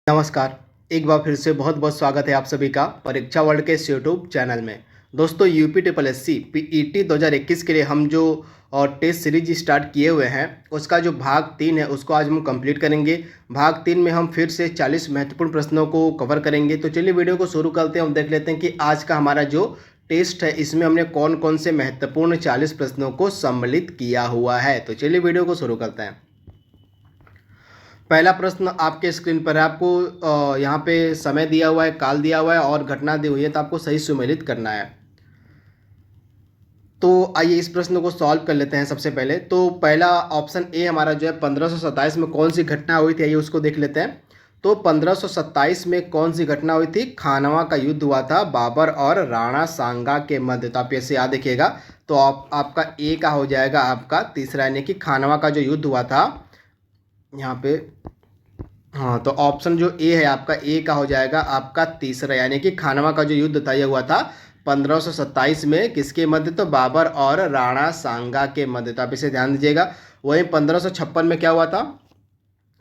नमस्कार। एक बार फिर से बहुत बहुत स्वागत है आप सभी का परीक्षा वर्ल्ड के इस यूट्यूब चैनल में। दोस्तों UP triple S C PET 2021 के लिए हम जो टेस्ट सीरीज स्टार्ट किए हुए हैं उसका जो भाग 3 है उसको आज हम कंप्लीट करेंगे। भाग 3 में हम फिर से 40 महत्वपूर्ण प्रश्नों को कवर करेंगे। तो चलिए वीडियो को शुरू करते हैं। हम देख लेते हैं कि आज का हमारा जो टेस्ट है इसमें हमने कौन कौन से महत्वपूर्ण 40 प्रश्नों को सम्मिलित किया हुआ है। तो चलिए वीडियो को शुरू करते हैं। पहला प्रश्न आपके स्क्रीन पर है। आपको यहाँ पे समय दिया हुआ है, काल दिया हुआ है और घटना दी हुई है, तो आपको सही सुमेलित करना है। तो आइए इस प्रश्न को सॉल्व कर लेते हैं। सबसे पहले तो पहला ऑप्शन ए हमारा जो है 1527 में कौन सी घटना हुई थी, आइए उसको देख लेते हैं। तो 1527 में कौन सी घटना हुई थी? खानवा का युद्ध हुआ था बाबर और राणा सांगा के मध्य। तो आप ऐसे याद रखिएगा। तो आपका ए का हो जाएगा आपका तीसरा, यानी कि खानवा का जो युद्ध हुआ था यहाँ पे। हाँ, तो ऑप्शन जो ए है आपका ए का हो जाएगा आपका तीसरा, यानी कि खानवा का जो युद्ध था यह हुआ था 1527 में। किसके मध्य? तो बाबर और राणा सांगा के मध्य। तो आप इसे ध्यान दीजिएगा। वहीं 1556 में क्या हुआ था?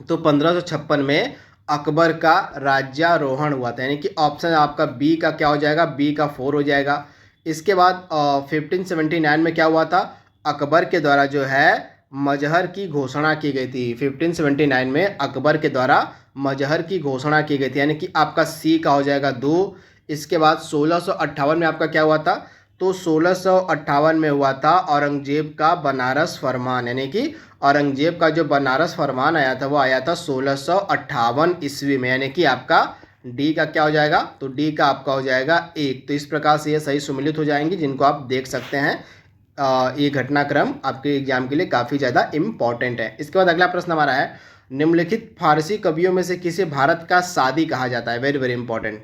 तो 1556 में अकबर का राज्यारोहण हुआ था, यानी कि ऑप्शन आपका बी का क्या हो जाएगा? बी का 4 हो जाएगा। इसके बाद 1579 में क्या हुआ था? अकबर के द्वारा जो है मजहर की घोषणा की गई थी। 1579 में अकबर के द्वारा मजहर की घोषणा की गई थी, यानी कि आपका सी का हो जाएगा 2। इसके बाद 1658 में आपका क्या हुआ था? तो 1658 में हुआ था औरंगजेब का बनारस फरमान, यानी कि औरंगजेब का जो बनारस फरमान आया था वो आया था 1658 ईस्वी में, यानी कि आपका डी का क्या हो जाएगा? तो डी का आपका हो जाएगा 1। तो इस प्रकार से ये सही सुमिलित हो जाएंगी, जिनको आप देख सकते हैं। ये घटनाक्रम आपके एग्जाम के लिए काफ़ी ज़्यादा इम्पॉर्टेंट है। इसके बाद अगला प्रश्न हमारा है, निम्नलिखित फारसी कवियों में से किसे भारत का सादी कहा जाता है? Very very important.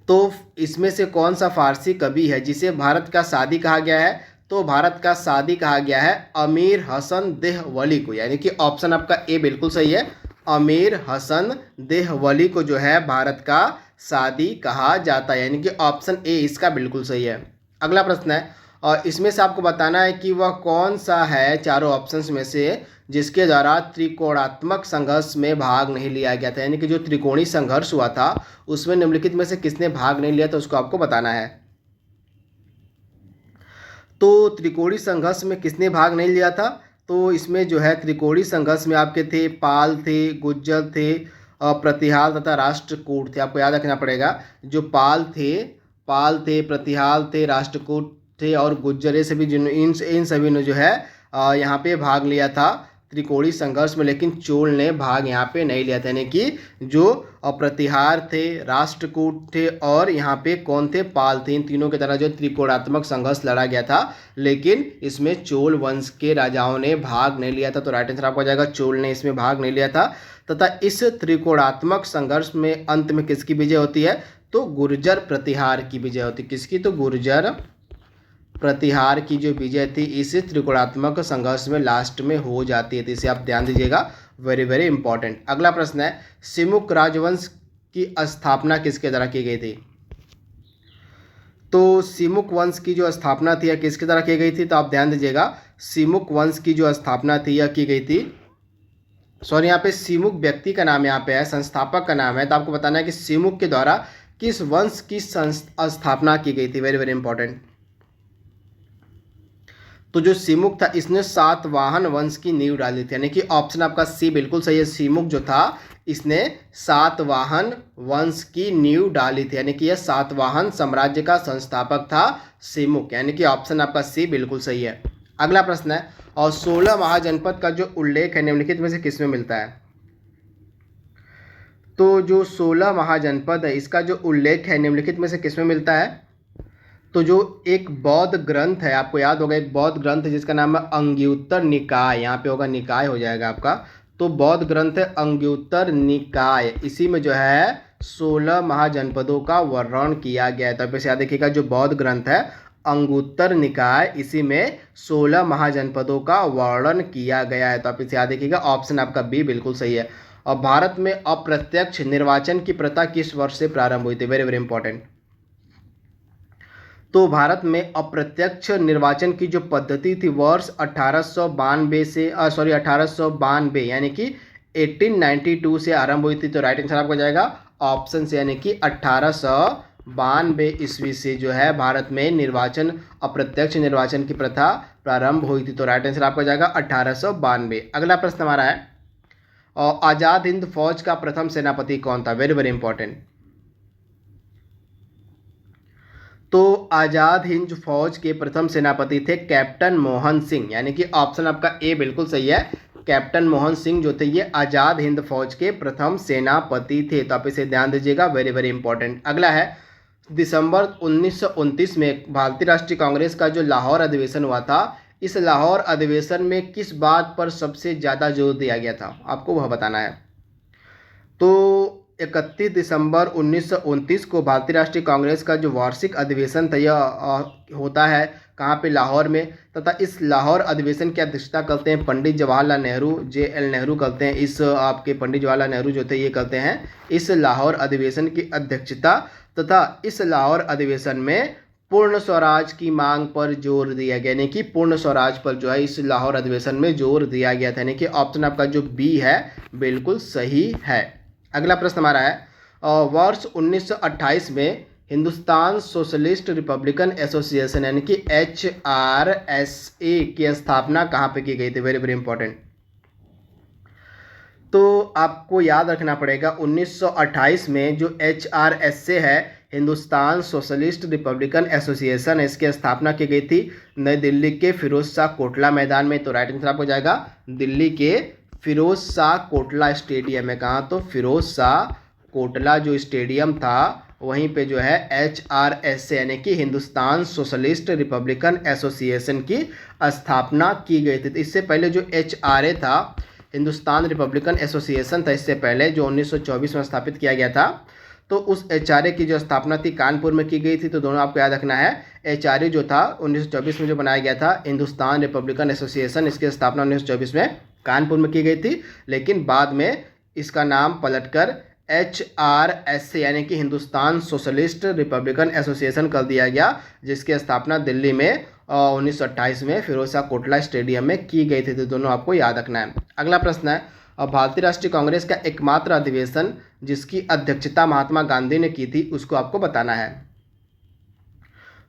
तो इसमें से कौन सा फारसी कवि है जिसे भारत का सादी कहा गया है? तो भारत का सादी कहा गया है अमीर हसन देहवली को, यानी कि ऑप्शन आपका ए बिल्कुल सही है। अमीर हसन देहवली को जो है भारत का सादी कहा जाता है, यानी कि ऑप्शन ए इसका बिल्कुल सही है। अगला प्रश्न है, और इसमें से आपको बताना है कि वह कौन सा है चारों ऑप्शंस में से जिसके द्वारा त्रिकोणात्मक संघर्ष में भाग नहीं लिया गया था, यानी कि जो त्रिकोणीय संघर्ष हुआ था उसमें निम्नलिखित में से किसने भाग नहीं लिया था, उसको आपको बताना है। तो त्रिकोणीय संघर्ष में किसने भाग नहीं लिया था? तो इसमें जो है त्रिकोणीय संघर्ष में आपके थे पाल थे, गुज्जर थे, प्रतिहाल तथा राष्ट्रकूट थे। आपको याद रखना पड़ेगा। जो पाल थे, प्रतिहाल थे, राष्ट्रकूट थे और गुज्जर, ये सभी जिन इन सभी ने जो है यहाँ पे भाग लिया था त्रिकोणीय संघर्ष में, लेकिन चोल ने भाग यहाँ पे नहीं लिया था। यानी कि जो प्रतिहार थे, राष्ट्रकूट थे और यहाँ पे कौन थे? पाल थे। इन तीनों के द्वारा जो त्रिकोणात्मक संघर्ष लड़ा गया था, लेकिन इसमें चोल वंश के राजाओं ने भाग नहीं लिया था। तो राइट आंसर आपको आ जाएगा चोल ने इसमें भाग नहीं लिया था। तथा इस त्रिकोणात्मक संघर्ष में अंत में किसकी विजय होती है? तो गुर्जर प्रतिहार की विजय होती। किसकी? तो गुर्जर प्रतिहार की जो विजय थी इस त्रिकोणात्मक संघर्ष में लास्ट में हो जाती है। तो इसे आप ध्यान दीजिएगा, वेरी वेरी इंपॉर्टेंट। अगला प्रश्न है, सिमुक राजवंश की स्थापना किसके द्वारा की गई थी? तो सिमुक वंश की जो स्थापना थी यह किसके द्वारा की गई थी? तो आप ध्यान दीजिएगा, सिमुक वंश की जो स्थापना थी यह की गई थी, सॉरी यहाँ पे सिमुक व्यक्ति का नाम यहाँ पे है, संस्थापक का नाम है। तो आपको बताना है कि सिमुक के द्वारा किस वंश की स्थापना की गई थी। Very very important. तो जो सिमुक था इसने सातवाहन वंश की नींव डाली थी, यानी कि ऑप्शन आपका सी बिल्कुल सही है। सिमुक जो था इसने सातवाहन वंश की नींव डाली थी, यानी कि यह सातवाहन साम्राज्य का संस्थापक था सिमुक, यानी कि ऑप्शन आपका सी बिल्कुल सही है। अगला प्रश्न है, और 16 महाजनपद का जो उल्लेख है निम्नलिखित में से किसमें मिलता है? तो जो 16 महाजनपद है इसका जो उल्लेख है निम्नलिखित में से किसमें मिलता है? तो जो एक बौद्ध ग्रंथ है, आपको याद होगा एक बौद्ध ग्रंथ है जिसका नाम है अंग्युत्तर निकाय, यहाँ पे होगा निकाय हो जाएगा आपका। तो बौद्ध ग्रंथ है अंग्युत्तर निकाय, इसी में जो है 16 महाजनपदों का वर्णन किया गया है। तो आप इसे याद रखिएगा, जो बौद्ध ग्रंथ है अंगुत्तर निकाय इसी में 16 महाजनपदों का वर्णन किया गया है। तो आप इसे याद रखिएगा, ऑप्शन आपका बी बिल्कुल सही है। और भारत में अप्रत्यक्ष निर्वाचन की प्रथा किस वर्ष से प्रारंभ हुई थी? Very very important. तो भारत में अप्रत्यक्ष निर्वाचन की जो पद्धति थी वर्ष 1892 से 1892 यानी कि 1892 से आरंभ हुई थी, तो राइट आंसर आपका जाएगा ऑप्शन से, यानी कि 1892 ईस्वी से जो है भारत में निर्वाचन, अप्रत्यक्ष निर्वाचन की प्रथा प्रारंभ हुई थी, तो राइट आंसर आपका जाएगा 1892। अगला प्रश्न हमारा है, और आज़ाद हिंद फौज का प्रथम सेनापति कौन था? Very very important. तो आज़ाद हिंद फौज के प्रथम सेनापति थे कैप्टन मोहन सिंह, यानी कि ऑप्शन आपका ए बिल्कुल सही है। कैप्टन मोहन सिंह जो थे ये आज़ाद हिंद फौज के प्रथम सेनापति थे, तो आप इसे ध्यान दीजिएगा, वेरी वेरी इंपॉर्टेंट। अगला है, दिसंबर 1929 में भारतीय राष्ट्रीय कांग्रेस का जो लाहौर अधिवेशन हुआ था, इस लाहौर अधिवेशन में किस बात पर सबसे ज़्यादा जोर दिया गया था? आपको वह बताना है। तो 31 दिसंबर 1929 को भारतीय राष्ट्रीय कांग्रेस का जो वार्षिक अधिवेशन था यह होता है कहाँ पे? लाहौर में, तथा इस लाहौर अधिवेशन की अध्यक्षता करते हैं पंडित जवाहरलाल नेहरू, JL नेहरू करते हैं। इस आपके पंडित जवाहरलाल नेहरू जो थे ये करते हैं इस लाहौर अधिवेशन की अध्यक्षता, तथा इस लाहौर अधिवेशन में पूर्ण स्वराज की मांग पर जोर दिया गया, यानी कि पूर्ण स्वराज पर जो है इस लाहौर अधिवेशन में जोर दिया गया था, यानी कि ऑप्शन आपका जो बी है बिल्कुल सही है। अगला प्रश्न हमारा है, वर्ष 1928 में हिंदुस्तान सोशलिस्ट रिपब्लिकन एसोसिएशन यानी कि HRSA की स्थापना कहाँ पे की गई थी? Very very important. तो आपको याद रखना पड़ेगा 1928 में जो HRSA है, हिंदुस्तान सोशलिस्ट रिपब्लिकन एसोसिएशन, इसकी स्थापना की गई थी नई दिल्ली के फिरोज शाह कोटला मैदान में, तो राइट आंसर आपको जाएगा दिल्ली के फिरोज शाह कोटला स्टेडियम में। कहाँ? तो फिरोज शाह कोटला जो स्टेडियम था वहीं पे जो है HRSA यानी कि हिंदुस्तान सोशलिस्ट रिपब्लिकन एसोसिएशन की स्थापना की गई थी। इससे पहले जो HRA था, हिंदुस्तान रिपब्लिकन एसोसिएशन था, इससे पहले जो 1924 में स्थापित किया गया था, तो उस HRA की जो स्थापना थी कानपुर में की गई थी। तो दोनों आपको याद रखना है, HRA जो था 1924 में जो बनाया गया था हिंदुस्तान रिपब्लिकन एसोसिएशन, इसकी स्थापना 1924 में कानपुर में की गई थी, लेकिन बाद में इसका नाम पलटकर HRSA यानी कि हिंदुस्तान सोशलिस्ट रिपब्लिकन एसोसिएशन कर दिया गया, जिसकी स्थापना दिल्ली में 1928 में फिरोज शाह कोटला स्टेडियम में की गई थी। तो दोनों आपको याद रखना है। अगला प्रश्न है, भारतीय राष्ट्रीय कांग्रेस का एकमात्र अधिवेशन जिसकी अध्यक्षता महात्मा गांधी ने की थी उसको आपको बताना है।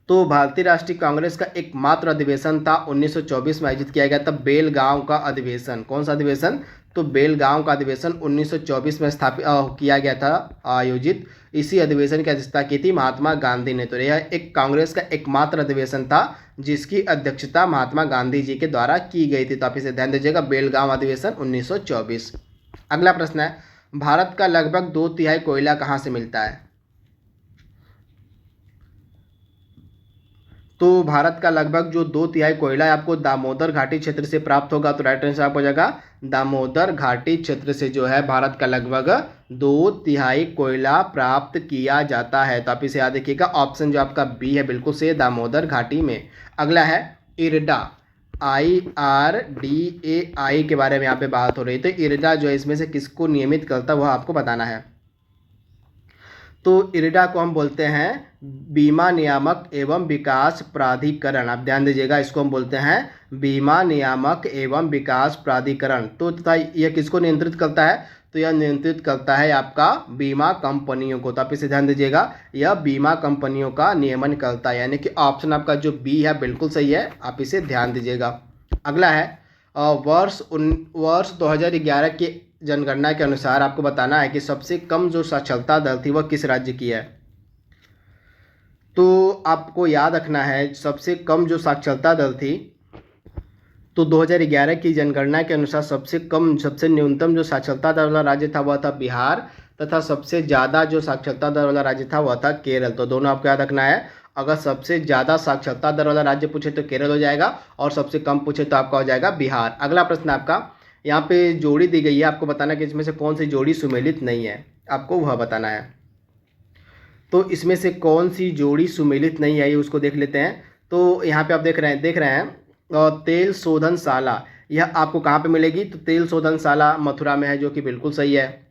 तो भारतीय राष्ट्रीय कांग्रेस का एकमात्र अधिवेशन था 1924 में आयोजित किया गया था बेलगांव का अधिवेशन। कौन सा अधिवेशन? तो बेलगांव का अधिवेशन 1924 में स्थापित किया गया था आयोजित। इसी अधिवेशन की अध्यक्षता की थी महात्मा गांधी ने। तो यह एक कांग्रेस का एकमात्र अधिवेशन था जिसकी अध्यक्षता महात्मा गांधी जी के द्वारा की गई थी। तो आप इसे ध्यान दीजिएगा, बेलगांव अधिवेशन 1924। अगला प्रश्न है, भारत का लगभग 2/3 कोयला कहाँ से मिलता है? तो भारत का लगभग जो 2/3 कोयला है आपको दामोदर घाटी क्षेत्र से प्राप्त होगा। तो राइट आंसर आपको हो जाएगा दामोदर घाटी क्षेत्र से जो है भारत का लगभग 2/3 कोयला प्राप्त किया जाता है। तो आप इसे याद रखिएगा, ऑप्शन जो आपका बी है बिल्कुल से दामोदर घाटी में। अगला है इरडा, IRDAI के बारे में यहाँ पे बात हो रही है। तो इरडा जो है इसमें से किसको नियमित करता है वह आपको बताना है। तो इरडा को हम बोलते हैं बीमा नियामक एवं विकास प्राधिकरण। आप ध्यान दीजिएगा, इसको हम बोलते हैं बीमा नियामक एवं विकास प्राधिकरण। तो तथा यह किसको नियंत्रित करता है? तो यह नियंत्रित करता है आपका बीमा कंपनियों को। तो आप इसे ध्यान दीजिएगा, यह बीमा कंपनियों का नियमन करता है, यानी कि ऑप्शन आपका जो बी है बिल्कुल सही है। आप इसे ध्यान दीजिएगा। अगला है वर्ष 2011 के जनगणना के अनुसार आपको बताना है कि सबसे कम जो साक्षरता दर थी वह किस राज्य की है। तो आपको याद रखना है सबसे कम जो साक्षरता दर थी, तो 2011 की जनगणना के अनुसार सबसे न्यूनतम जो साक्षरता दर वाला राज्य था वह था बिहार, तथा सबसे ज़्यादा जो साक्षरता दर वाला राज्य था वह था केरल। तो दोनों आपको याद रखना है, अगर सबसे ज़्यादा साक्षरता दर वाला राज्य पूछे तो केरल हो जाएगा, और सबसे कम पूछे तो आपका हो जाएगा बिहार। अगला प्रश्न आपका, यहाँ पे जोड़ी दी गई है, आपको बताना कि इसमें से कौन सी जोड़ी सुमेलित नहीं है, आपको वह बताना है। तो इसमें से कौन सी जोड़ी सुमेलित नहीं है ये उसको देख लेते हैं। तो यहाँ पे आप देख रहे हैं तेल शोधनशाला, यह आपको कहाँ पे मिलेगी? तो तेल शोधनशाला मथुरा में है, जो कि बिल्कुल सही है।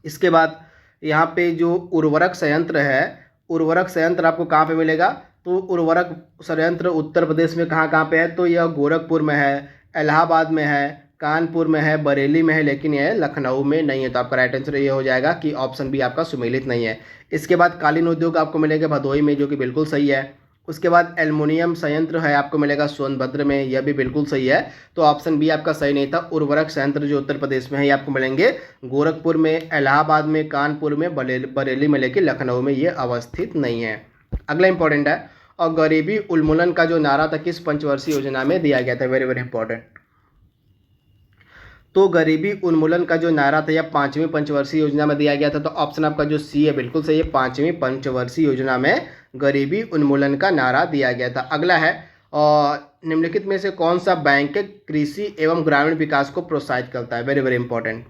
इसके बाद यहाँ पे जो उर्वरक संयंत्र है, उर्वरक संयंत्र आपको कहाँ पे मिलेगा? तो उर्वरक संयंत्र उत्तर प्रदेश में कहाँ पे है? तो यह गोरखपुर में है, इलाहाबाद में है, कानपुर में है, बरेली में है, लेकिन यह लखनऊ में नहीं है। तो आपका राइट आंसर ये हो जाएगा कि ऑप्शन बी आपका सुमेलित नहीं है। इसके बाद कालीन उद्योग आपको मिलेगा भदोही में, जो कि बिल्कुल सही है। उसके बाद एल्युमिनियम संयंत्र है आपको मिलेगा सोनभद्र में, यह भी बिल्कुल सही है। तो ऑप्शन बी आपका सही नहीं था। उर्वरक संयंत्र जो उत्तर प्रदेश में है ये आपको मिलेंगे गोरखपुर में, इलाहाबाद में, कानपुर में, बरेली में, लेकिन लखनऊ में ये अवस्थित नहीं है। अगला इंपॉर्टेंट है, और गरीबी उन्मूलन का जो नारा था किस पंचवर्षीय योजना में दिया गया था? Very very important. तो गरीबी उन्मूलन का जो नारा था यह 5वीं पंचवर्षीय योजना में दिया गया था। तो ऑप्शन आपका जो सी है बिल्कुल सही है, 5वीं पंचवर्षीय योजना में गरीबी उन्मूलन का नारा दिया गया था। अगला है, और निम्नलिखित में से कौन सा बैंक कृषि एवं ग्रामीण विकास को प्रोत्साहित करता है? Very very important.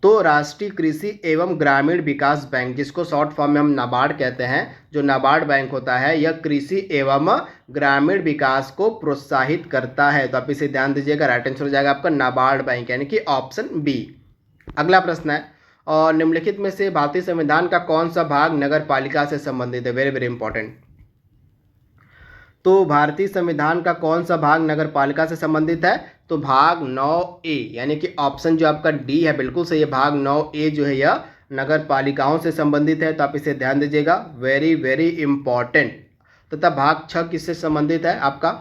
तो राष्ट्रीय कृषि एवं ग्रामीण विकास बैंक, जिसको शॉर्ट फॉर्म में हम नाबार्ड कहते हैं, जो नाबार्ड बैंक होता है यह कृषि एवं ग्रामीण विकास को प्रोत्साहित करता है। तो आप इसे ध्यान दीजिएगा, राइट आंसर हो जाएगा आपका नाबार्ड बैंक, यानी कि ऑप्शन बी। अगला प्रश्न है, और निम्नलिखित में से भारतीय संविधान का कौन सा भाग नगर पालिका से संबंधित है? Very very important. तो भारतीय संविधान का कौन सा भाग नगर पालिका से संबंधित है? तो भाग 9A, यानी कि ऑप्शन जो आपका डी है बिल्कुल सही है, भाग 9A जो है यह नगर पालिकाओं से संबंधित है। तो आप इसे ध्यान दीजिएगा, वेरी वेरी इंपॉर्टेंट। तथा भाग 6 किससे संबंधित है आपका?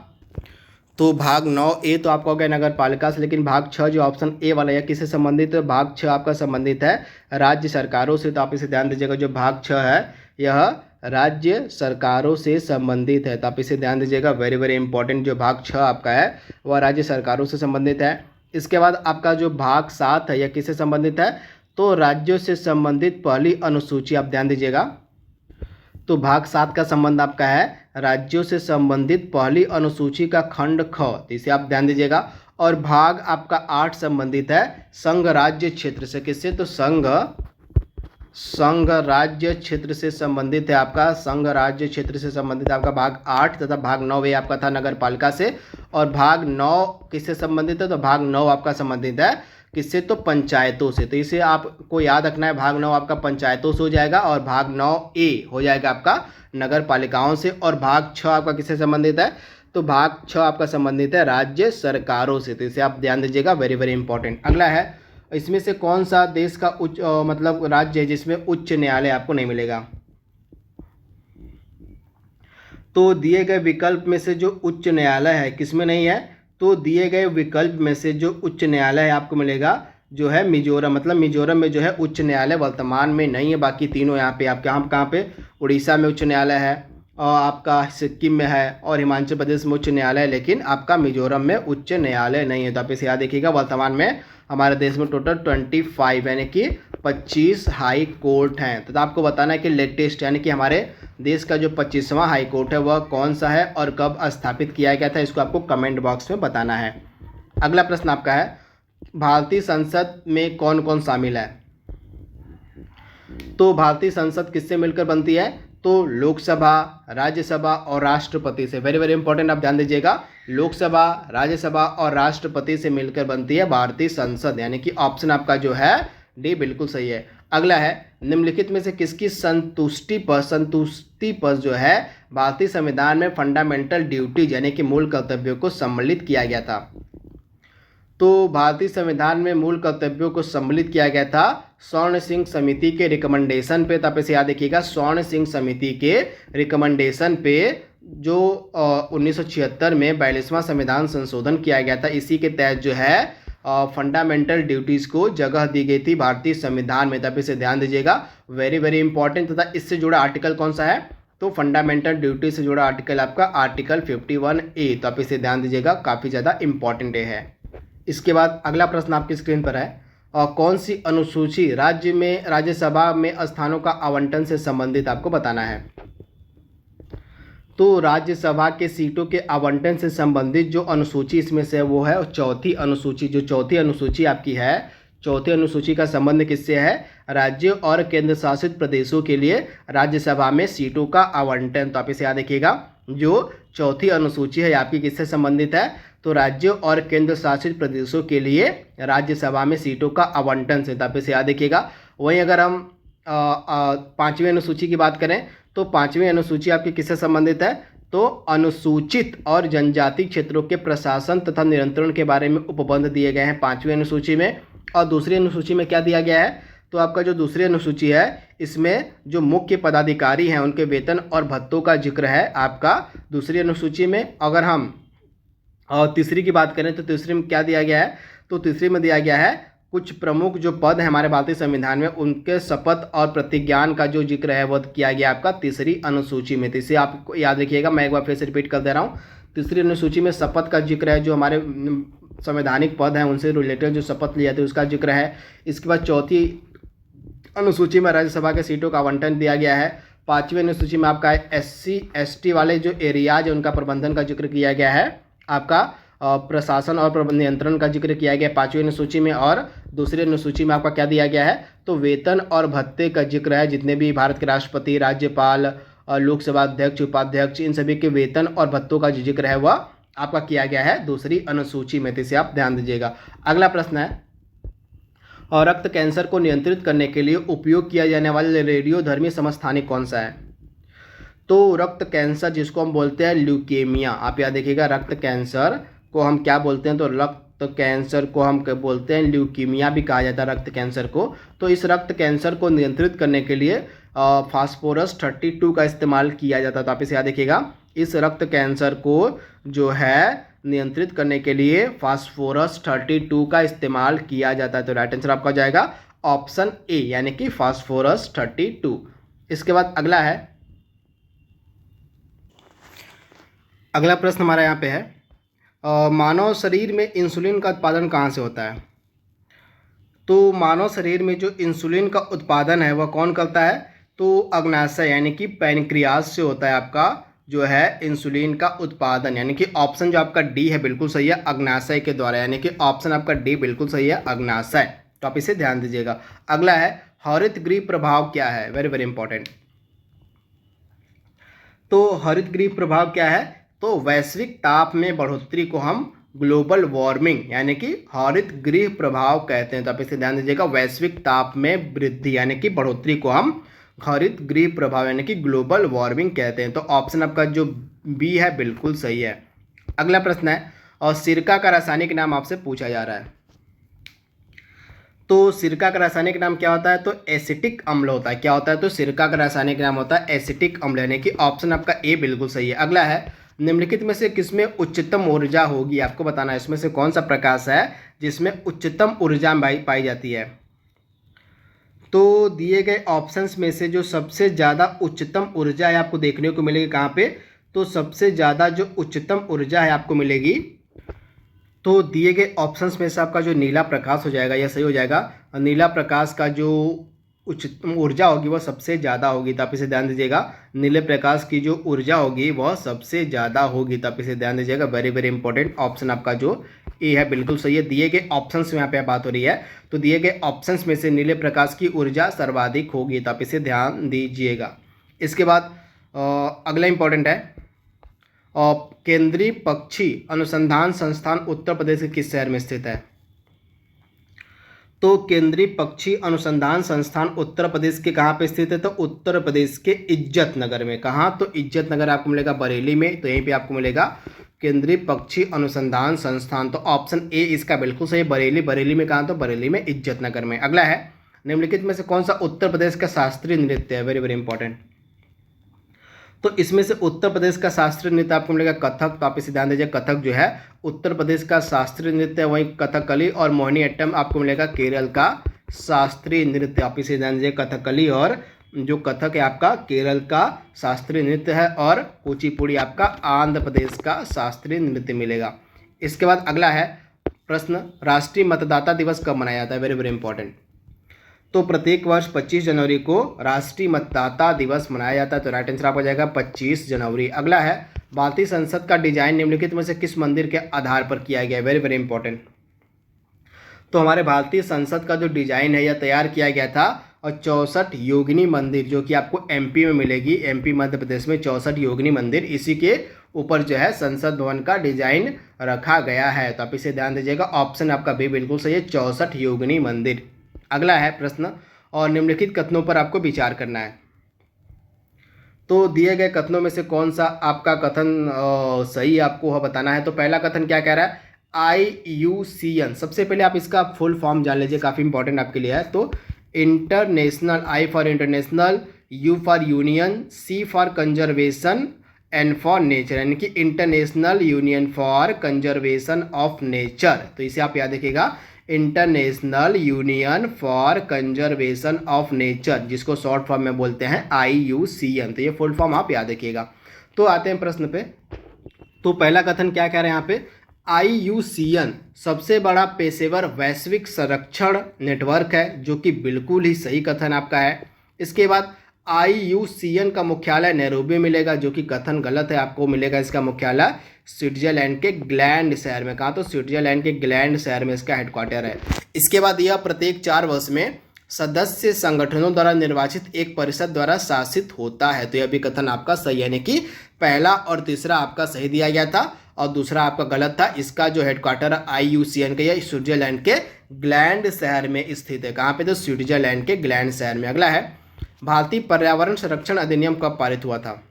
तो भाग 9A तो आपका हो गया नगर पालिका से, लेकिन भाग 6 जो ऑप्शन ए वाला है किससे संबंधित है? भाग 6 आपका संबंधित है राज्य सरकारों से। तो आप इसे ध्यान दीजिएगा, जो भाग 6 है यह राज्य सरकारों से संबंधित है। तो आप इसे ध्यान दीजिएगा, वेरी वेरी इंपॉर्टेंट। जो भाग 6 आपका है वह राज्य सरकारों से संबंधित है। इसके बाद आपका जो भाग 7 है यह किससे संबंधित है? तो राज्यों से संबंधित पहली अनुसूची, आप ध्यान दीजिएगा। तो भाग 7 का संबंध आपका है राज्यों से संबंधित पहली अनुसूची का खंड ख, तो इसे आप ध्यान दीजिएगा। और भाग आपका 8 संबंधित है संघ राज्य क्षेत्र से। किससे? तो संघ राज्य क्षेत्र से संबंधित है आपका, संघ राज्य क्षेत्र से संबंधित आपका भाग 8। तथा भाग 9 आपका था नगर पालिका से। और भाग 9 किससे संबंधित है? तो भाग 9 आपका संबंधित है किससे? तो पंचायतों से। तो इसे आपको याद रखना है, भाग 9 आपका पंचायतों से हो जाएगा, और भाग 9A हो जाएगा आपका नगर पालिकाओं से। और भाग 6 आपका किससे संबंधित है? तो भाग 6 आपका संबंधित है राज्य सरकारों से। तो इसे आप ध्यान दीजिएगा, वेरी वेरी इंपॉर्टेंट। अगला है, इसमें से कौन सा देश का उच्च मतलब राज्य है जिसमें उच्च न्यायालय आपको नहीं मिलेगा? तो दिए गए विकल्प में से जो उच्च न्यायालय है किसमें नहीं है? तो दिए गए विकल्प में से जो उच्च न्यायालय है आपको मिलेगा जो है मिजोरम, मतलब मिजोरम में जो है उच्च न्यायालय वर्तमान में नहीं है। बाकी तीनों यहाँ पे आपके कहाँ पे? उड़ीसा में उच्च न्यायालय है, और आपका सिक्किम में है, और हिमाचल प्रदेश में उच्च न्यायालय है, लेकिन आपका मिजोरम में उच्च न्यायालय नहीं है। तो आप इसे याद रखिएगा, वर्तमान में हमारे देश में टोटल 25 यानी कि 25 हाई कोर्ट हैं। तो आपको बताना है कि लेटेस्ट यानी कि हमारे देश का जो 25वां हाई कोर्ट है वह कौन सा है और कब स्थापित किया गया था, इसको आपको कमेंट बॉक्स में बताना है। अगला प्रश्न आपका है, भारतीय संसद में कौन कौन शामिल है? तो भारतीय संसद किससे मिलकर बनती है? तो लोकसभा, राज्यसभा और राष्ट्रपति से। वेरी वेरी इंपॉर्टेंट, आप ध्यान दीजिएगा, लोकसभा, राज्यसभा और राष्ट्रपति से मिलकर बनती है भारतीय संसद, यानी कि ऑप्शन आपका जो है डी बिल्कुल सही है। अगला है, निम्नलिखित में से किसकी संतुष्टि पर जो है भारतीय संविधान में फंडामेंटल ड्यूटीज यानी कि मूल कर्तव्यों को सम्मिलित किया गया था? तो भारतीय संविधान में मूल कर्तव्यों को सम्मिलित किया गया था स्वर्ण सिंह समिति के रिकमेंडेशन पे। तो आप इसे याद रखिएगा, स्वर्ण सिंह समिति के रिकमेंडेशन पे जो 1976 में 42वां संविधान संशोधन किया गया था, इसी के तहत जो है फंडामेंटल ड्यूटीज़ को जगह दी गई थी भारतीय संविधान में। तब इसे ध्यान दीजिएगा, वेरी वेरी इंपॉर्टेंट। तथा इससे जुड़ा आर्टिकल कौन सा है? तो फंडामेंटल ड्यूटी से जुड़ा आर्टिकल आपका आर्टिकल 51A। तो आप इसे ध्यान दीजिएगा, काफ़ी ज़्यादा इंपॉर्टेंट है। इसके बाद अगला प्रश्न आपकी स्क्रीन पर है, और कौन सी अनुसूची राज्यसभा में स्थानों का आवंटन से संबंधित आपको बताना है? तो राज्यसभा के सीटों के आवंटन से संबंधित जो अनुसूची इसमें से वो है चौथी अनुसूची। जो चौथी अनुसूची आपकी है, चौथी अनुसूची का संबंध किससे है? राज्यों और केंद्र शासित प्रदेशों के लिए राज्यसभा में सीटों का आवंटन। तो आप इसे याद रखिएगा, जो चौथी अनुसूची है आपकी किससे संबंधित है? तो राज्यों और केंद्र शासित प्रदेशों के लिए राज्यसभा में सीटों का आवंटन से। तो आप इसे याद रखिएगा। वहीं अगर हम 5वीं अनुसूची की बात करें तो 5वीं अनुसूची आपकी किससे संबंधित है? तो अनुसूचित और जनजाति क्षेत्रों के प्रशासन तथा नियंत्रण के बारे में उपबंध दिए गए हैं 5वीं अनुसूची में। और दूसरी अनुसूची में क्या दिया गया है, तो आपका जो दूसरी अनुसूची है इसमें जो मुख्य पदाधिकारी हैं उनके वेतन और भत्तों का जिक्र है आपका दूसरी अनुसूची में। अगर हम और तीसरी की बात करें तो तीसरी में क्या दिया गया है, तो तीसरी में दिया गया है कुछ प्रमुख जो पद हैं हमारे भारतीय संविधान में उनके शपथ और प्रतिज्ञान का जो जिक्र है वो किया गया आपका तीसरी अनुसूची में। तो इसे आपको याद रखिएगा, मैं एक बार फिर से रिपीट कर दे रहा हूँ। तीसरी अनुसूची में शपथ का जिक्र है, जो हमारे संवैधानिक पद हैं उनसे रिलेटेड जो शपथ लिया था उसका जिक्र है। इसके बाद चौथी अनुसूची में राज्यसभा के सीटों का आवंटन दिया गया है। 5वीं अनुसूची में आपका SC ST वाले जो एरियाज है उनका प्रबंधन का जिक्र किया गया है। आपका प्रशासन और नियंत्रण का जिक्र किया गया 5वीं अनुसूची में। और दूसरी अनुसूची में आपका क्या दिया गया है, तो वेतन और भत्ते का जिक्र है, जितने भी भारत के राष्ट्रपति, राज्यपाल, लोकसभा अध्यक्ष, उपाध्यक्ष, इन सभी के वेतन और भत्तों का जो जिक्र है वह आपका किया गया है दूसरी अनुसूची में। तो इसे आप ध्यान दीजिएगा। अगला प्रश्न है, और रक्त कैंसर को नियंत्रित करने के लिए उपयोग किया जाने वाला रेडियोधर्मी समस्थानिक कौन सा है, तो रक्त कैंसर जिसको हम बोलते हैं ल्यूकेमिया, आप याद देखिएगा, रक्त कैंसर को हम क्या बोलते हैं, तो रक्त कैंसर को हम बोलते हैं ल्यूकीमिया भी कहा जाता है रक्त कैंसर को। तो इस रक्त कैंसर को नियंत्रित करने के लिए फास्फोरस 32 का इस्तेमाल किया जाता है। तो आप इसे याद देखिएगा, इस रक्त कैंसर को जो है नियंत्रित करने के लिए फास्फोरस 32 का इस्तेमाल किया जाता है। तो राइट आंसर आपका हो जाएगा ऑप्शन ए, यानी कि फास्फोरस 32। इसके बाद अगला है, अगला प्रश्न हमारा यहाँ पे है, मानव शरीर में इंसुलिन का उत्पादन कहाँ से होता है, तो मानव शरीर में जो इंसुलिन का उत्पादन है वह कौन करता है, तो अग्नाशय यानी कि पैनक्रियास से होता है आपका जो है इंसुलिन का उत्पादन, यानी कि ऑप्शन जो आपका डी है बिल्कुल सही है, अग्नाशय के द्वारा, यानी कि ऑप्शन आपका डी बिल्कुल सही है, अग्नाशय। तो आप इसे ध्यान दीजिएगा। अगला है, हरित गृह प्रभाव क्या है, वेरी वेरी इंपॉर्टेंट। तो हरित गृह प्रभाव क्या है, तो वैश्विक ताप में बढ़ोतरी को हम ग्लोबल वार्मिंग यानी कि हरित गृह प्रभाव कहते हैं। तो आप इसे ध्यान दीजिएगा, वैश्विक ताप में वृद्धि यानी कि बढ़ोतरी को हम हरित गृह प्रभाव यानी कि ग्लोबल वार्मिंग कहते हैं। तो ऑप्शन आपका जो बी है बिल्कुल सही है। अगला प्रश्न है, और सिरका का रासायनिक नाम आपसे पूछा जा रहा है, तो सिरका का रासायनिक नाम क्या होता है, तो एसिटिक अम्ल होता है। क्या होता है, तो सिरका का रासायनिक नाम होता है एसिटिक अम्ल, यानी कि ऑप्शन आपका ए बिल्कुल सही है। अगला है, निम्नलिखित में से किसमें उच्चतम ऊर्जा होगी, आपको बताना है इसमें से कौन सा प्रकाश है जिसमें उच्चतम ऊर्जा पाई जाती है। तो दिए गए ऑप्शंस में से जो सबसे ज़्यादा उच्चतम ऊर्जा है आपको देखने को मिलेगी कहाँ पे, तो सबसे ज़्यादा जो उच्चतम ऊर्जा है आपको मिलेगी, तो दिए गए ऑप्शंस में से आपका जो नीला प्रकाश हो जाएगा, यह सही हो जाएगा। नीला प्रकाश का जो उच्चतम ऊर्जा होगी वह सबसे ज़्यादा होगी। तो आप इसे ध्यान दीजिएगा, नीले प्रकाश की जो ऊर्जा होगी वह सबसे ज़्यादा होगी। तो आप इसे ध्यान दीजिएगा, वेरी वेरी इंपॉर्टेंट। ऑप्शन आपका जो ए है बिल्कुल सही है। दिए गए ऑप्शंस में यहाँ पे बात हो रही है, तो दिए गए ऑप्शंस में से नीले प्रकाश की ऊर्जा सर्वाधिक होगी। तो आप इसे ध्यान दीजिएगा। इसके बाद अगला इंपॉर्टेंट है, केंद्रीय पक्षी अनुसंधान संस्थान उत्तर प्रदेश के किस शहर में स्थित है, तो केंद्रीय पक्षी अनुसंधान संस्थान उत्तर प्रदेश के कहाँ पे स्थित है, तो उत्तर प्रदेश के इज्जत नगर में। कहाँ, तो इज्जत नगर आपको मिलेगा बरेली में, तो यहीं पे आपको मिलेगा केंद्रीय पक्षी अनुसंधान संस्थान। तो ऑप्शन ए इसका बिल्कुल सही, बरेली। बरेली में कहाँ, तो बरेली में इज्जत नगर में। अगला है, निम्नलिखित में से कौन सा उत्तर प्रदेश का शास्त्रीय नृत्य है, वेरी वेरी इंपॉर्टेंट। तो इसमें से उत्तर प्रदेश का शास्त्रीय नृत्य आपको मिलेगा कथक। तो आप इसे ध्यान दीजिए, कथक जो है उत्तर प्रदेश का शास्त्रीय नृत्य है। वहीं कथकली और मोहिनीअट्टम आपको मिलेगा केरल का शास्त्रीय नृत्य। आप इसे ध्यान दीजिए, कथकली और जो कथक है आपका केरल का शास्त्रीय नृत्य है, और कुचिपुड़ी आपका आंध्र प्रदेश का शास्त्रीय नृत्य मिलेगा। इसके बाद अगला है प्रश्न, राष्ट्रीय मतदाता दिवस कब मनाया जाता है, वेरी वेरी इंपॉर्टेंट। तो प्रत्येक वर्ष 25 जनवरी को राष्ट्रीय मतदाता दिवस मनाया जाता है। तो राइट आंसर आपको जाएगा 25 जनवरी। अगला है, भारतीय संसद का डिजाइन निम्नलिखित में से किस मंदिर के आधार पर किया गया है, वेरी वेरी इंपॉर्टेंट। तो हमारे भारतीय संसद का जो डिजाइन है यह तैयार किया गया था और 64 योगिनी मंदिर जो कि आपको एमपी में मिलेगी, एमपी मध्य प्रदेश में 64 योगिनी मंदिर, इसी के ऊपर जो है संसद भवन का डिजाइन रखा गया है। तो आप इसे ध्यान दीजिएगा, ऑप्शन आपका भी बिल्कुल सही है, 64 योगिनी मंदिर। अगला है प्रश्न, और निम्नलिखित कथनों पर आपको विचार करना है। तो दिए गए कथनों में से कौन सा आपका कथन सही आपको वह बताना है। तो पहला कथन क्या कह रहा है, IUCN। सबसे पहले आप इसका फुल फॉर्म जान लीजिए, काफ़ी इंपॉर्टेंट आपके लिए है। तो international, I for international, U for union, C for conservation, N for nature, यानी कि international union for conservation of nature. तो इसे आप याद रखिएगा, international union for conservation of nature, जिसको शॉर्ट फॉर्म में बोलते हैं IUCN। तो ये फुल फॉर्म आप याद रखिएगा। तो आते हैं प्रश्न पे। तो पहला कथन क्या कह रहे हैं यहाँ पे, IUCN सबसे बड़ा पेशेवर वैश्विक संरक्षण नेटवर्क है, जो कि बिल्कुल ही सही कथन आपका है। इसके बाद IUCN का मुख्यालय नैरोबी मिलेगा, जो कि कथन गलत है। आपको मिलेगा इसका मुख्यालय स्विट्जरलैंड के ग्लैंड शहर में। कहा तो स्विट्जरलैंड के ग्लैंड शहर में इसका हेडक्वार्टर है। इसके बाद यह प्रत्येक 4 वर्ष में सदस्य संगठनों द्वारा निर्वाचित एक परिषद द्वारा शासित होता है। तो यह भी कथन आपका सही है, यानी कि पहला और तीसरा आपका सही दिया गया था और दूसरा आपका गलत था। इसका जो हेडक्वार्टर IUCN का यह स्विट्जरलैंड के ग्लैंड शहर में स्थित है। कहाँ पे, तो स्विट्जरलैंड के ग्लैंड शहर में। अगला है, भारतीय पर्यावरण संरक्षण अधिनियम कब पारित हुआ था।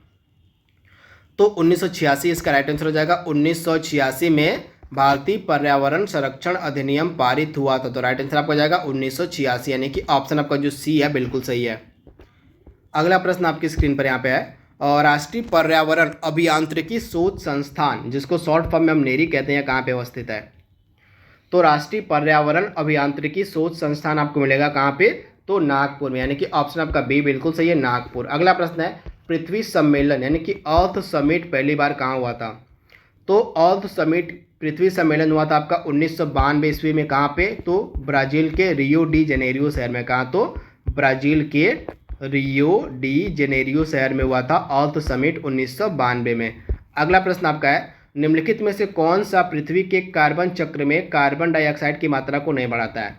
तो 1986 इसका राइट आंसर हो जाएगा। 1986 में भारतीय पर्यावरण संरक्षण अधिनियम पारित हुआ था। तो राइट आंसर आपका हो जाएगा 1986, यानी कि ऑप्शन आपका जो C है बिल्कुल सही है। अगला प्रश्न आपकी स्क्रीन पर यहाँ पे है, और राष्ट्रीय पर्यावरण अभियांत्रिकी शोध संस्थान, जिसको शॉर्ट फॉर्म में हम नेरी कहते हैं, कहाँ पे अवस्थित है। तो राष्ट्रीय पर्यावरण अभियांत्रिकी शोध संस्थान आपको मिलेगा कहाँ पे, तो नागपुर में, यानी कि ऑप्शन आपका B बिल्कुल सही है, नागपुर। अगला प्रश्न है, पृथ्वी सम्मेलन यानी कि अर्थ समिट पहली बार कहाँ हुआ था। तो अर्थ समिट, पृथ्वी सम्मेलन हुआ था आपका 1992 ईस्वी में। कहाँ पे, तो ब्राज़ील के रियो डी जेनेरियो शहर में। कहाँ, तो ब्राज़ील के रियो डी जेनेरियो शहर में हुआ था अर्थ समिट 1992 में। अगला प्रश्न आपका है, निम्नलिखित में से कौन सा पृथ्वी के कार्बन चक्र में कार्बन डाइऑक्साइड की मात्रा को नहीं बढ़ाता है।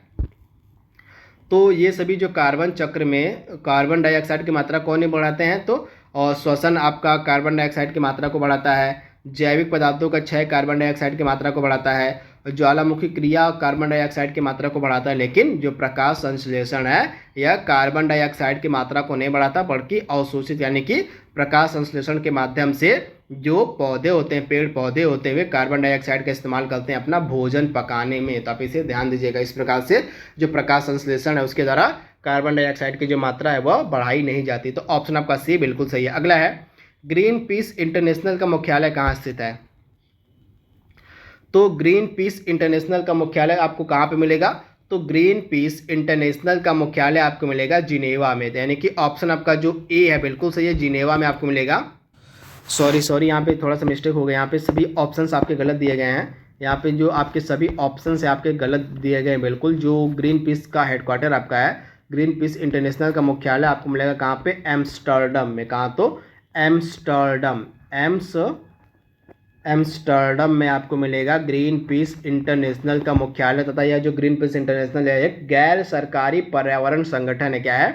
तो ये सभी जो कार्बन चक्र में कार्बन डाइऑक्साइड की मात्रा कौन नहीं बढ़ाते हैं, तो और श्वसन आपका कार्बन डाइऑक्साइड की मात्रा को बढ़ाता है, जैविक पदार्थों का क्षय कार्बन डाइऑक्साइड की मात्रा को बढ़ाता है, ज्वालामुखी क्रिया कार्बन डाइऑक्साइड की मात्रा को बढ़ाता है। लेकिन जो प्रकाश संश्लेषण है यह कार्बन डाइऑक्साइड की मात्रा को नहीं बढ़ाता, बल्कि अवशोषित, यानी कि प्रकाश संश्लेषण के माध्यम से जो पौधे होते हैं, पेड़ पौधे होते हुए कार्बन डाइऑक्साइड का इस्तेमाल करते हैं अपना भोजन पकाने में। तो आप इसे ध्यान दीजिएगा। इस प्रकार से जो प्रकाश संश्लेषण है उसके द्वारा कार्बन डाइऑक्साइड की जो मात्रा है वह बढ़ाई नहीं जाती। तो ऑप्शन आपका C बिल्कुल सही है। अगला है, ग्रीन पीस इंटरनेशनल का मुख्यालय कहाँ स्थित है। तो ग्रीन पीस इंटरनेशनल का मुख्यालय आपको कहाँ पे मिलेगा, तो ग्रीन पीस इंटरनेशनल का मुख्यालय आपको मिलेगा जिनेवा में। यानी कि ऑप्शन आपका जो A है बिल्कुल सही है, जिनेवा में आपको मिलेगा। सॉरी यहाँ पे थोड़ा सा मिस्टेक हो गया, यहाँ पे सभी ऑप्शंस आपके गलत दिए गए हैं। यहाँ पे जो आपके सभी ऑप्शंस है आपके गलत दिए गए हैं बिल्कुल। जो ग्रीन पीस का हेडक्वार्टर आपका है, ग्रीन पीस इंटरनेशनल का मुख्यालय आपको मिलेगा कहाँ पे, एम्स्टर्डम में। कहाँ, तो एम्स्टर्डम, एम्स्टर्डम में आपको मिलेगा ग्रीन पीस इंटरनेशनल का मुख्यालय। तथा यह जो ग्रीन पीस इंटरनेशनल है एक गैर सरकारी पर्यावरण संगठन है। क्या है,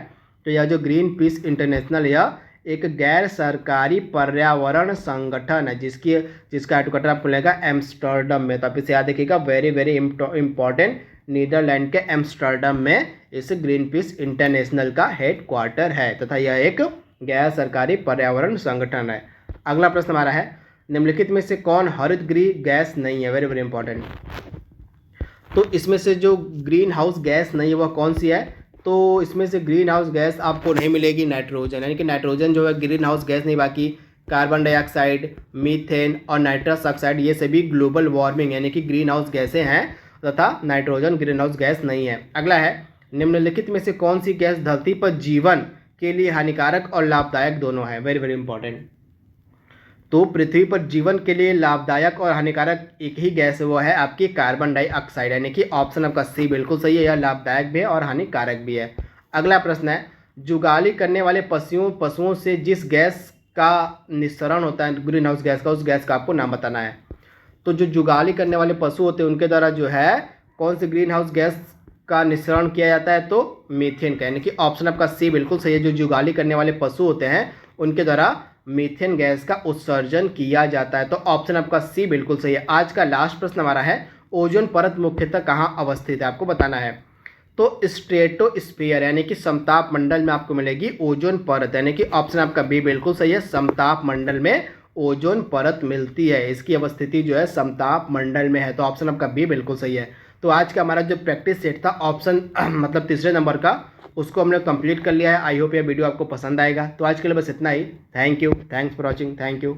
तो यह जो ग्रीन पीस इंटरनेशनल यह एक गैर सरकारी पर्यावरण संगठन है, जिसका हेडक्वार्टर आपको मिलेगा एम्स्टर्डम में। तो आप इसे याद रखिएगा, वेरी वेरी इंपॉर्टेंट, नीदरलैंड के एम्स्टर्डम में इस ग्रीन पीस इंटरनेशनल का हेडक्वार्टर है तथा यह एक गैर सरकारी पर्यावरण संगठन है। अगला प्रश्न हमारा है, निम्नलिखित में से कौन हरितगृह गैस नहीं है। Very very important. तो इसमें से जो ग्रीन हाउस गैस नहीं है वह कौन सी है। तो इसमें से ग्रीन हाउस गैस आपको नहीं मिलेगी नाइट्रोजन, यानी कि नाइट्रोजन जो है ग्रीन हाउस गैस नहीं, बाकी कार्बन डाइऑक्साइड, मीथेन और नाइट्रस ऑक्साइड ये सभी ग्लोबल वार्मिंग यानी कि ग्रीन हाउस गैसें हैं तथा नाइट्रोजन ग्रीन हाउस गैस नहीं है। अगला है, निम्नलिखित में से कौन सी गैस धरती पर जीवन के लिए हानिकारक और लाभदायक दोनों है। Very very important. तो पृथ्वी पर जीवन के लिए लाभदायक और हानिकारक एक ही गैस है, वो है आपकी कार्बन डाइऑक्साइड, यानी कि ऑप्शन आपका C बिल्कुल सही है, यह लाभदायक भी है और हानिकारक भी है। अगला प्रश्न है, जुगाली करने वाले पशुओं से जिस गैस का निस्सरण होता है ग्रीन हाउस गैस का, उस गैस का आपको नाम बताना है। तो जो जुगाली करने वाले पशु होते हैं उनके द्वारा जो है कौन सी ग्रीन हाउस गैस का निस्सरण किया जाता है, तो मीथेन का, यानी कि ऑप्शन आपका C बिल्कुल सही है। जो जुगाली करने वाले पशु होते हैं उनके द्वारा मीथेन गैस का उत्सर्जन किया जाता है। तो ऑप्शन आपका C बिल्कुल सही है। आज का लास्ट प्रश्न हमारा है, ओजोन परत मुख्यतः कहाँ अवस्थित है, आपको बताना है। तो स्ट्रेटोस्फीयर यानी कि समताप मंडल में आपको मिलेगी ओजोन परत, यानी कि ऑप्शन आपका बी बिल्कुल सही है। समताप मंडल में ओजोन परत मिलती है, इसकी अवस्थिति जो है समताप मंडल में है, तो ऑप्शन आपका बी बिल्कुल सही है। तो आज का हमारा जो प्रैक्टिस सेट था ऑप्शन मतलब तीसरे नंबर का, उसको हमने कंप्लीट कर लिया है। आई होप ये वीडियो आपको पसंद आएगा। तो आज के लिए बस इतना ही। Thank you, thanks for watching, thank you.